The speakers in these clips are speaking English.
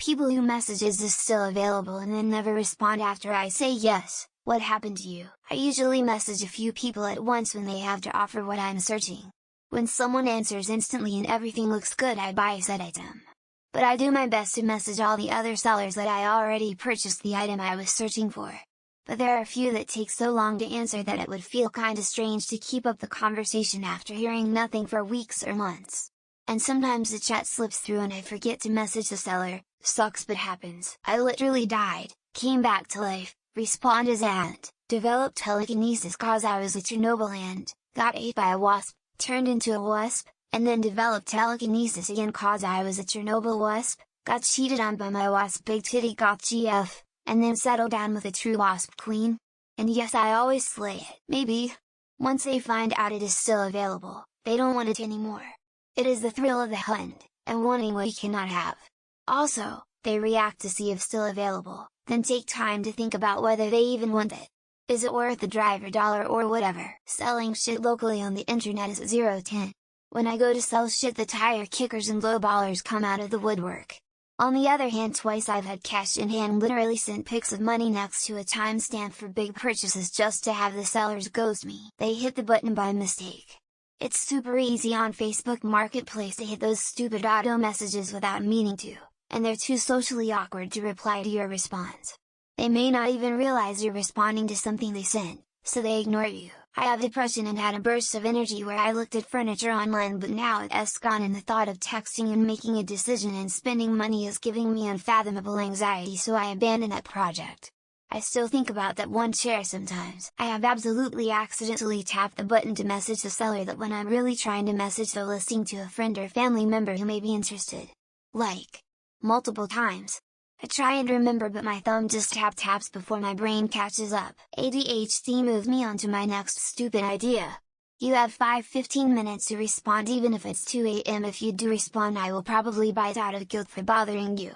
People who message "is this still available" and then never respond after I say yes. What happened to you? I usually message a few people at once when they have to offer what I'm searching. When someone answers instantly and everything looks good, I buy said item. But I do my best to message all the other sellers that I already purchased the item I was searching for. But there are a few that take so long to answer that it would feel kinda strange to keep up the conversation after hearing nothing for weeks or months. And sometimes the chat slips through and I forget to message the seller. Sucks but happens. I literally died, came back to life, respawned as Ant, developed telekinesis cause I was a Chernobyl ant, got ate by a wasp, turned into a wasp, and then developed telekinesis again cause I was a Chernobyl wasp, got cheated on by my wasp big titty goth GF, and then settled down with a true wasp queen. And yes, I always slay it. Maybe. Once they find out it is still available, they don't want it anymore. It is the thrill of the hunt, and wanting what you cannot have. Also, they react to see if still available, then take time to think about whether they even want it. Is it worth the drive or dollar or whatever? Selling shit locally on the internet is 0-10. When I go to sell shit, the tire kickers and lowballers come out of the woodwork. On the other hand, twice I've had cash in hand literally sent pics of money next to a timestamp for big purchases just to have the sellers ghost me. They hit the button by mistake. It's super easy on Facebook Marketplace to hit those stupid auto messages without meaning to, and they're too socially awkward to reply to your response. They may not even realize you're responding to something they sent, so they ignore you. I have depression and had a burst of energy where I looked at furniture online, but now it's gone and the thought of texting and making a decision and spending money is giving me unfathomable anxiety, so I abandoned that project. I still think about that one chair sometimes. I have absolutely accidentally tapped the button to message the seller that when I'm really trying to message the listing to a friend or family member who may be interested. Like, multiple times. I try and remember, but my thumb just taps before my brain catches up. ADHD moved me on to my next stupid idea. You have 5-15 minutes to respond, even if it's 2 AM. If you do respond, I will probably bite out of guilt for bothering you.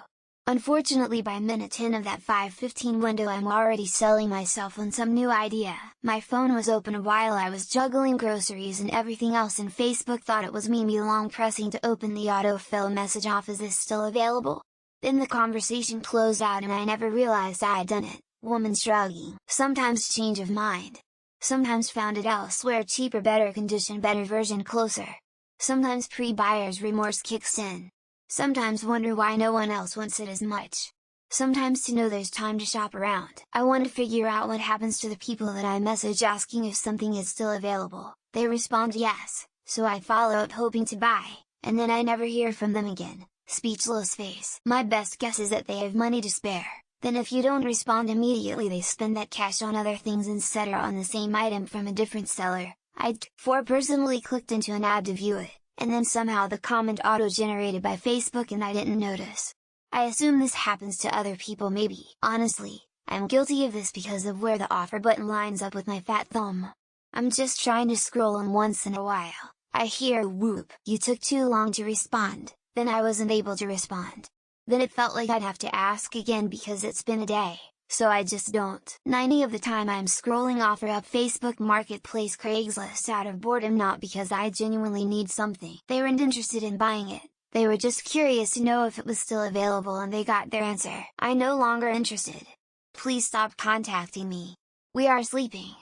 Unfortunately, by minute 10 of that 5:15 window I'm already selling myself on some new idea. My phone was open while I was juggling groceries and everything else, and Facebook thought it was me long pressing to open the autofill message off. Is this still available? Then the conversation closed out and I never realized I had done it. Woman shrugging. Sometimes change of mind. Sometimes found it elsewhere, cheaper, better condition, better version, closer. Sometimes pre-buyer's remorse kicks in. Sometimes wonder why no one else wants it as much. Sometimes to know there's time to shop around. I want to figure out what happens to the people that I message asking if something is still available. They respond yes, so I follow up hoping to buy, and then I never hear from them again. Speechless face. My best guess is that they have money to spare. Then if you don't respond immediately, they spend that cash on other things instead, or on the same item from a different seller. I'd personally clicked into an ad to view it, and then somehow the comment auto-generated by Facebook and I didn't notice. I assume this happens to other people maybe. Honestly, I'm guilty of this because of where the offer button lines up with my fat thumb. I'm just trying to scroll, and once in a while, I hear a whoop. You took too long to respond. Then I wasn't able to respond. Then it felt like I'd have to ask again because it's been a day, so I just don't. 90% of the time I'm scrolling offer up Facebook Marketplace, Craigslist out of boredom, not because I genuinely need something. They weren't interested in buying it, they were just curious to know if it was still available, and they got their answer. I'm no longer interested. Please stop contacting me. We are sleeping.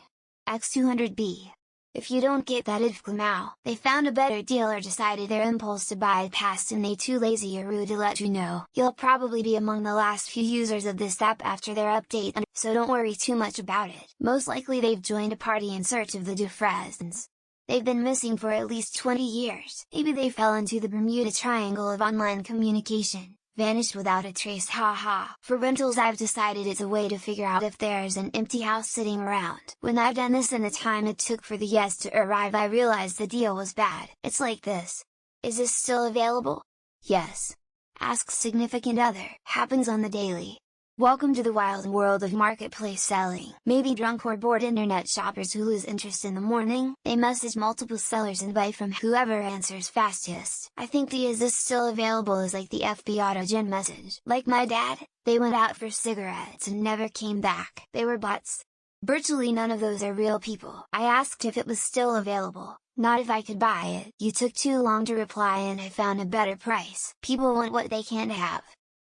X200B. If you don't get that info now, they found a better deal or decided their impulse to buy passed and they too lazy or rude to let you know. You'll probably be among the last few users of this app after their update, so don't worry too much about it. Most likely they've joined a party in search of the Dufresnes. They've been missing for at least 20 years. Maybe they fell into the Bermuda Triangle of online communication. Vanished without a trace, haha. For rentals, I've decided it's a way to figure out if there's an empty house sitting around. When I've done this and the time it took for the yes to arrive, I realized the deal was bad. It's like this. Is this still available? Yes. Ask significant other. Happens on the daily. Welcome to the wild world of marketplace selling. Maybe drunk or bored internet shoppers who lose interest in the morning, they message multiple sellers and buy from whoever answers fastest. I think the "is this still available" is like the FB auto-gen message. Like my dad, they went out for cigarettes and never came back. They were bots. Virtually none of those are real people. I asked if it was still available, not if I could buy it. You took too long to reply and I found a better price. People want what they can't have.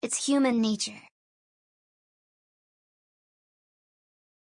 It's human nature.